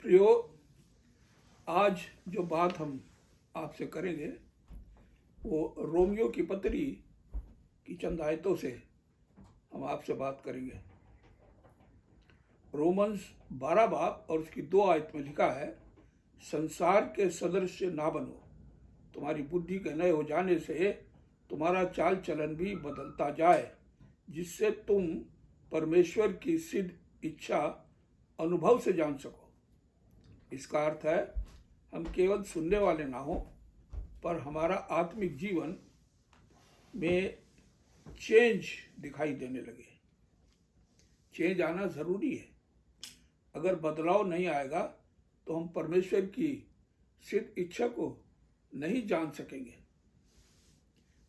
प्रियो, आज जो बात हम आपसे करेंगे वो रोमियो की पत्री की चंद आयतों से हम आपसे बात करेंगे। रोमन्स 12 बाब और उसकी 2 आयत में लिखा है, संसार के सदृश ना बनो, तुम्हारी बुद्धि के नए हो जाने से तुम्हारा चाल चलन भी बदलता जाए, जिससे तुम परमेश्वर की सिद्ध इच्छा अनुभव से जान सको। इसका अर्थ है हम केवल सुनने वाले ना हो, पर हमारा आत्मिक जीवन में चेंज दिखाई देने लगे। चेंज आना ज़रूरी है। अगर बदलाव नहीं आएगा तो हम परमेश्वर की सिद्ध इच्छा को नहीं जान सकेंगे।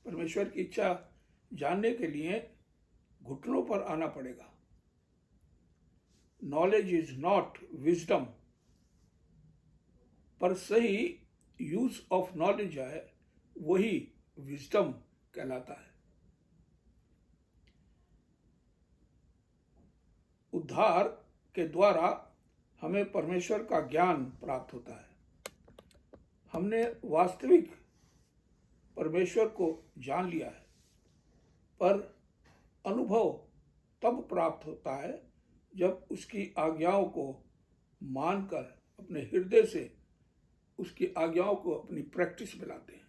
परमेश्वर की इच्छा जानने के लिए घुटनों पर आना पड़ेगा। नॉलेज इज नॉट विजडम, पर सही यूज ऑफ नॉलेज है वही विजडम कहलाता है। उद्धार के द्वारा हमें परमेश्वर का ज्ञान प्राप्त होता है। हमने वास्तविक परमेश्वर को जान लिया है, पर अनुभव तब प्राप्त होता है जब उसकी आज्ञाओं को मानकर अपने हृदय से उसकी आज्ञाओं को अपनी प्रैक्टिस में लाते हैं।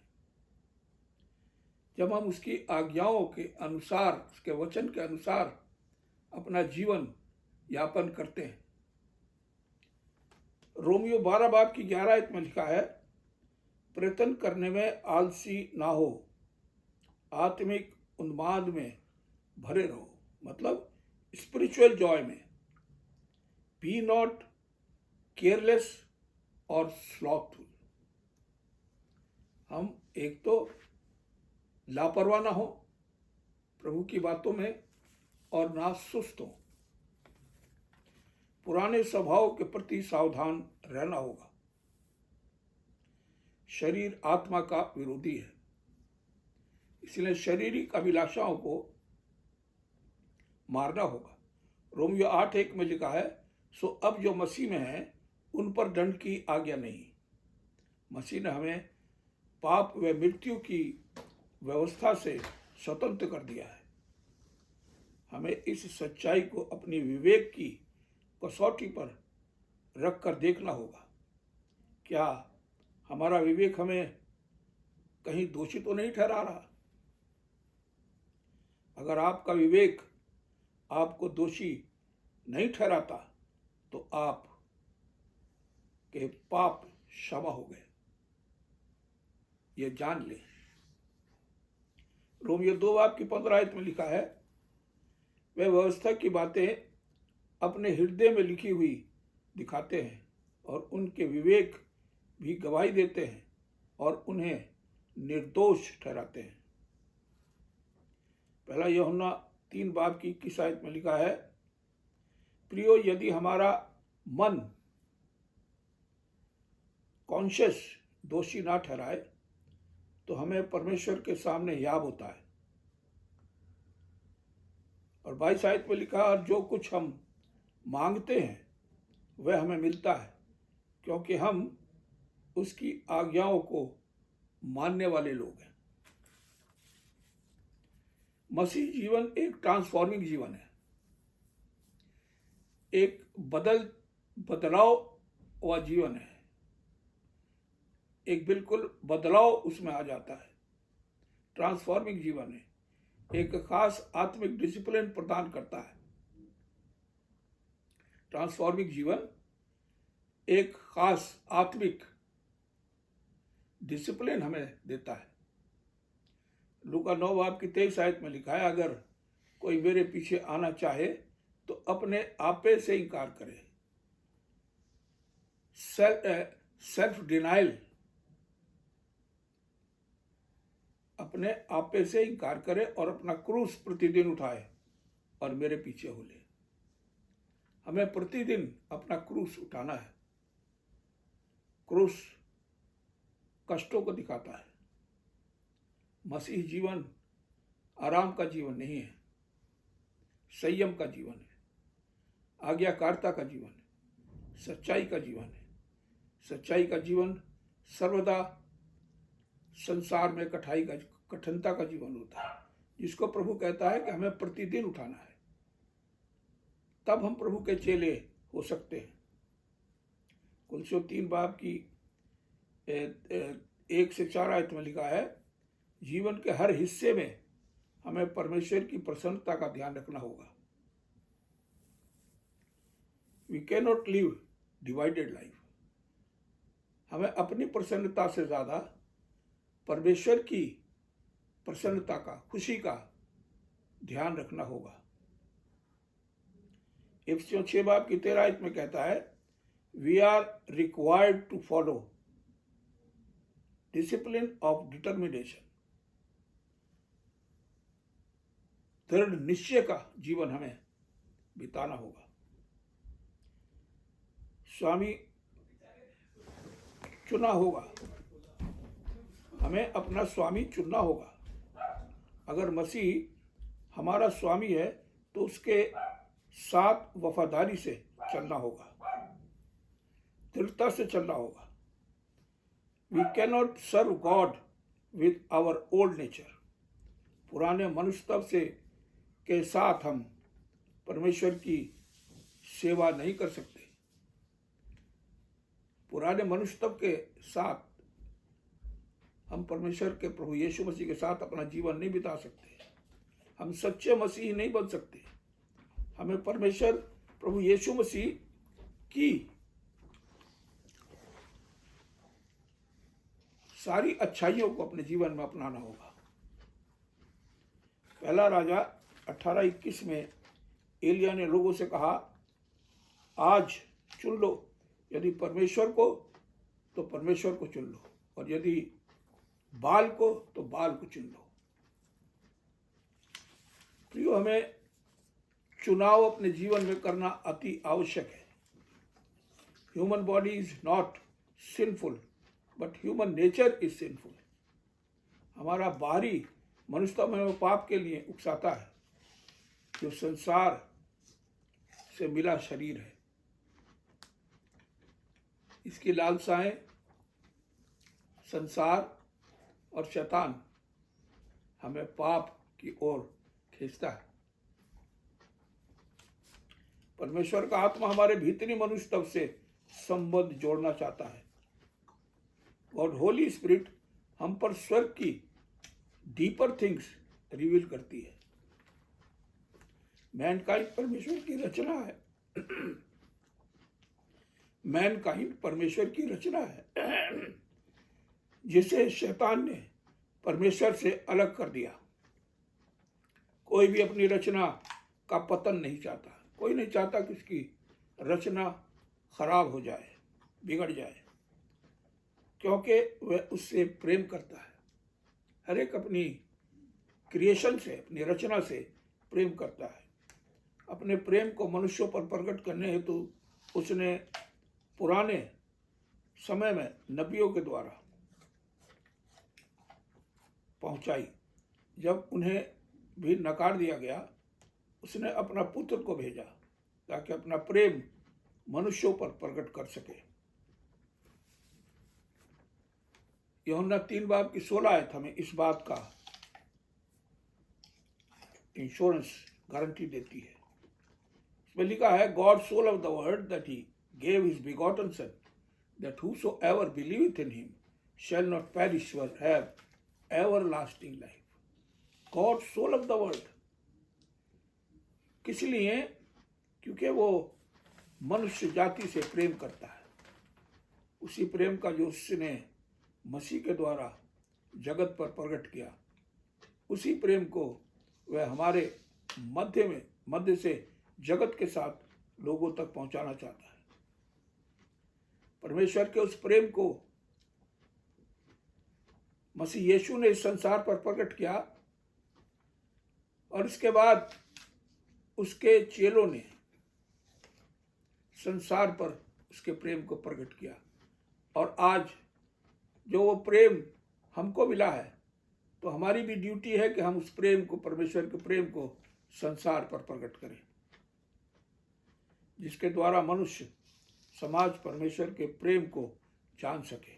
जब हम उसकी आज्ञाओं के अनुसार, उसके वचन के अनुसार अपना जीवन यापन करते हैं। रोमियो 12 बाब की 11 आयत में लिखा है, प्रयत्न करने में आलसी ना हो, आत्मिक उन्माद में भरे रहो, मतलब स्पिरिचुअल जॉय में। बी नॉट केयरलेस और स्लॉथफुल। हम एक तो लापरवाह ना हो प्रभु की बातों में, और ना सुस्त हो। पुराने स्वभाव के प्रति सावधान रहना होगा। शरीर आत्मा का विरोधी है, इसलिए शारीरिक अभिलाषाओं को मारना होगा। रोमियो 8:1 में लिखा है, सो अब जो मसीह में है उन पर दंड की आज्ञा नहीं। मसीह ने हमें पाप व मृत्यु की व्यवस्था से स्वतंत्र कर दिया है। हमें इस सच्चाई को अपनी विवेक की कसौटी पर रख कर देखना होगा। क्या हमारा विवेक हमें कहीं दोषी तो नहीं ठहरा रहा? अगर आपका विवेक आपको दोषी नहीं ठहराता तो आप के पाप क्षमा हो गए, ये जान ले। रोमियो 2 बाब की 15 आयत में लिखा है, वे व्यवस्था की बातें अपने हृदय में लिखी हुई दिखाते हैं और उनके विवेक भी गवाही देते हैं और उन्हें निर्दोष ठहराते हैं। पहला यूहन्ना 3 बाब की 21 आयत में लिखा है, प्रियो, यदि हमारा मन कॉन्शियस दोषी ना ठहराए तो हमें परमेश्वर के सामने याब होता है। और 22 आयत में लिखा, और जो कुछ हम मांगते हैं वह हमें मिलता है, क्योंकि हम उसकी आज्ञाओं को मानने वाले लोग हैं। मसीह जीवन एक ट्रांसफॉर्मिंग जीवन है। एक बदलाव हुआ जीवन है। एक बिल्कुल बदलाव उसमें आ जाता है। ट्रांसफॉर्मिंग जीवन है। एक खास आत्मिक डिसिप्लिन प्रदान करता है। ट्रांसफॉर्मिंग जीवन एक खास आत्मिक डिसिप्लिन हमें देता है। लूका 9 बाब की 23 आयत में लिखा है, अगर कोई मेरे पीछे आना चाहे तो अपने आपे से इनकार करे। सेल्फ डिनाइल, अपने आपे से इनकार करे और अपना क्रूस प्रतिदिन उठाए और मेरे पीछे हो ले। हमें प्रतिदिन अपना क्रूस उठाना है। क्रूस कष्टों को दिखाता है। मसीह जीवन आराम का जीवन नहीं है, संयम का जीवन है, आज्ञाकारिता का जीवन है, सच्चाई का जीवन है। सच्चाई का जीवन सर्वदा संसार में कठिनता का जीवन होता है, जिसको प्रभु कहता है कि हमें प्रतिदिन उठाना है, तब हम प्रभु के चेले हो सकते हैं। कुलसियों 3 बाब की 1 से 4 आयत में लिखा है, जीवन के हर हिस्से में हमें परमेश्वर की प्रसन्नता का ध्यान रखना होगा। We can not live divided life. हमें अपनी प्रसन्नता से ज़्यादा परमेश्वर की प्रसन्नता का, खुशी का ध्यान रखना होगा। इफिसियों 6 बाब की 13 आयत में कहता है, we are required to follow discipline of determination. दृढ़ निश्चय का जीवन हमें बिताना होगा। स्वामी चुना होगा, हमें अपना स्वामी चुनना होगा। अगर मसीह हमारा स्वामी है तो उसके साथ वफादारी से चलना होगा, दृढ़ता से चलना होगा। We can not serve God with our old nature. पुराने मनुष्यत्व से के साथ हम परमेश्वर की सेवा नहीं कर सकते। पुराने मनुष्यत्व के साथ हम परमेश्वर के प्रभु यीशु मसीह के साथ अपना जीवन नहीं बिता सकते। हम सच्चे मसीही नहीं बन सकते। हमें परमेश्वर प्रभु यीशु मसीह की सारी अच्छाइयों को अपने जीवन में अपनाना होगा। पहला राजा 18:21 में एलिया ने लोगों से कहा, आज चुन लो, यदि परमेश्वर को तो परमेश्वर को चुन लो, और यदि बाल को तो बाल को चुन लो। प्रियो, हमें चुनाव अपने जीवन में करना अति आवश्यक है। Human body is not sinful, but human nature is sinful. हमारा बाहरी मनुष्यत्व में पाप के लिए उकसाता है, जो संसार से मिला शरीर है। इसकी लालसाएं, संसार और शैतान हमें पाप की ओर खींचता है। परमेश्वर का आत्मा हमारे भीतरी मनुष्यत्व से संबंध जोड़ना चाहता है। गॉड होली स्पिरिट हम पर स्वर्ग की डीपर थिंग्स रिवील करती है। मैनकाइंड परमेश्वर की रचना है। मैनकाइंड परमेश्वर की रचना है, जिसे शैतान ने परमेश्वर से अलग कर दिया। कोई भी अपनी रचना का पतन नहीं चाहता। कोई नहीं चाहता कि उसकी रचना खराब हो जाए, बिगड़ जाए, क्योंकि वह उससे प्रेम करता है। हर एक अपनी क्रिएशन से, अपनी रचना से प्रेम करता है। अपने प्रेम को मनुष्यों पर प्रकट करने हेतु उसने पुराने समय में नबियों के द्वारा पहुंचाई। जब उन्हें भी नकार दिया गया, उसने अपना पुत्र को भेजा ताकि अपना प्रेम मनुष्यों पर प्रकट कर सके। यूहन्ना 3 बाब की 16 आयत हमें इस बात का इंश्योरेंस गारंटी देती है। इसमें लिखा है, God so loved the world that he gave his begotten son, that whosoever believeth in him shall not perish but have everlasting life. God so loved the world. किस लिए? क्योंकि वो मनुष्य जाति से प्रेम करता है। उसी प्रेम का जो उसने मसीह के द्वारा जगत पर प्रकट किया, उसी प्रेम को वह हमारे मध्य से जगत के साथ लोगों तक पहुंचाना चाहता है। परमेश्वर के उस प्रेम को मसीह यीशु ने इस संसार पर प्रकट किया, और इसके बाद उसके चेलों ने संसार पर उसके प्रेम को प्रकट किया। और आज जो वो प्रेम हमको मिला है, तो हमारी भी ड्यूटी है कि हम उस प्रेम को, परमेश्वर के प्रेम को संसार पर प्रकट करें, जिसके द्वारा मनुष्य समाज परमेश्वर के प्रेम को जान सके।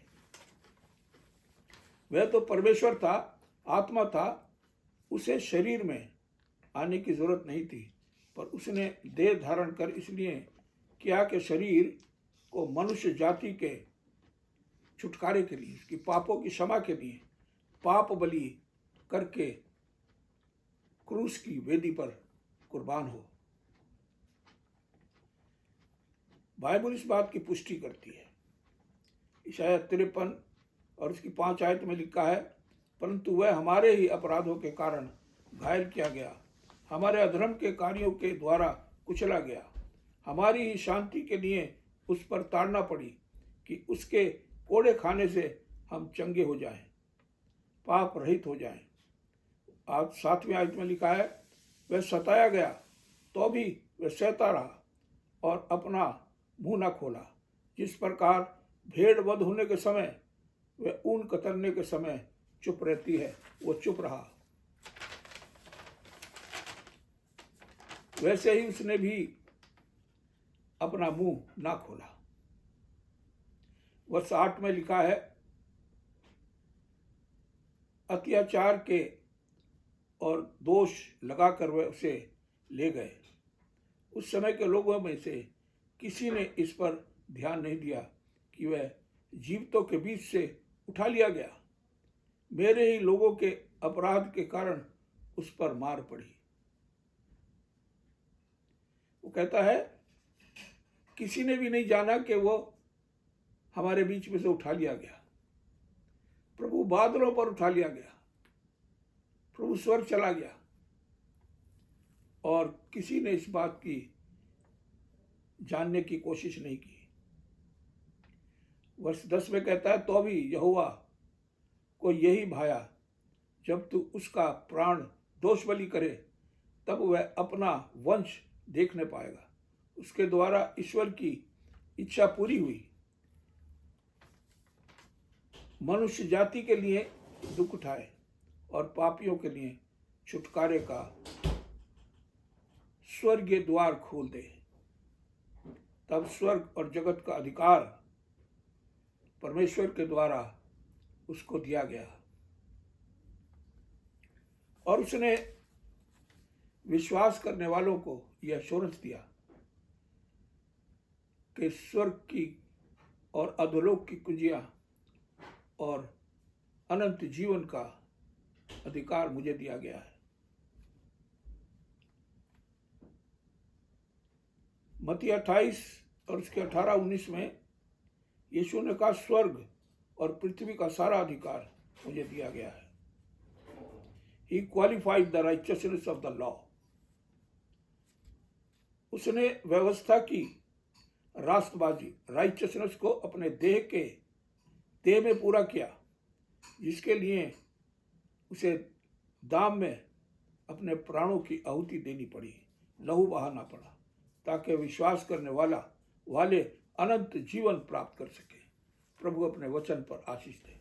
वह तो परमेश्वर था, आत्मा था, उसे शरीर में आने की जरूरत नहीं थी, पर उसने देह धारण कर इसलिए किया कि शरीर को मनुष्य जाति के छुटकारे के लिए, उसकी पापों की क्षमा के लिए पाप बलि करके क्रूस की वेदी पर कुर्बान हो। बाइबल इस बात की पुष्टि करती है। इशाया 53 और उसकी 5 आयत में लिखा है, परंतु वह हमारे ही अपराधों के कारण घायल किया गया, हमारे अधर्म के कार्यों के द्वारा कुचला गया, हमारी ही शांति के लिए उस पर ताड़ना पड़ी कि उसके कोड़े खाने से हम चंगे हो जाएं, पाप रहित हो जाएं। आज 7वीं आयत में लिखा है, वह सताया गया तो भी वह सहता रहा और अपना मुंह न खोला। जिस प्रकार भेड़ वध होने के समय वह ऊन कतरने के समय चुप रहती है, वो चुप रहा, वैसे ही उसने भी अपना मुंह ना खोला। वर्ष 8 में लिखा है, अत्याचार के और दोष लगाकर वह उसे ले गए। उस समय के लोगों में से किसी ने इस पर ध्यान नहीं दिया कि वह जीवितों के बीच से उठा लिया गया। मेरे ही लोगों के अपराध के कारण उस पर मार पड़ी। वो कहता है, किसी ने भी नहीं जाना कि वो हमारे बीच में से उठा लिया गया। प्रभु बादलों पर उठा लिया गया, प्रभु स्वर्ग चला गया और किसी ने इस बात की जानने की कोशिश नहीं की। वर्ष 10 में कहता है, तो भी यहोवा को यही भाया, जब तू उसका प्राण दोष बलि करे तब वह अपना वंश देखने पाएगा। उसके द्वारा ईश्वर की इच्छा पूरी हुई, मनुष्य जाति के लिए दुख उठाए और पापियों के लिए छुटकारे का स्वर्गीय द्वार खोल दे। तब स्वर्ग और जगत का अधिकार परमेश्वर के द्वारा उसको दिया गया और उसने विश्वास करने वालों को यह एश्योरेंस दिया कि स्वर्ग की और अधोलोक की कुंजियां और अनंत जीवन का अधिकार मुझे दिया गया है। मत्ती 28 और उसके 18-19 में यीशु ने कहा, स्वर्ग और पृथ्वी का सारा अधिकार मुझे दिया गया है। He qualified the righteousness of the law. उसने व्यवस्था की रास्तबाजी, राइचियसनेस को अपने देह में पूरा किया, जिसके लिए उसे दाम में अपने प्राणों की आहुति देनी पड़ी, लहू बहाना पड़ा, ताकि विश्वास करने वाले अनंत जीवन प्राप्त कर सके। प्रभु अपने वचन पर आशीष दे।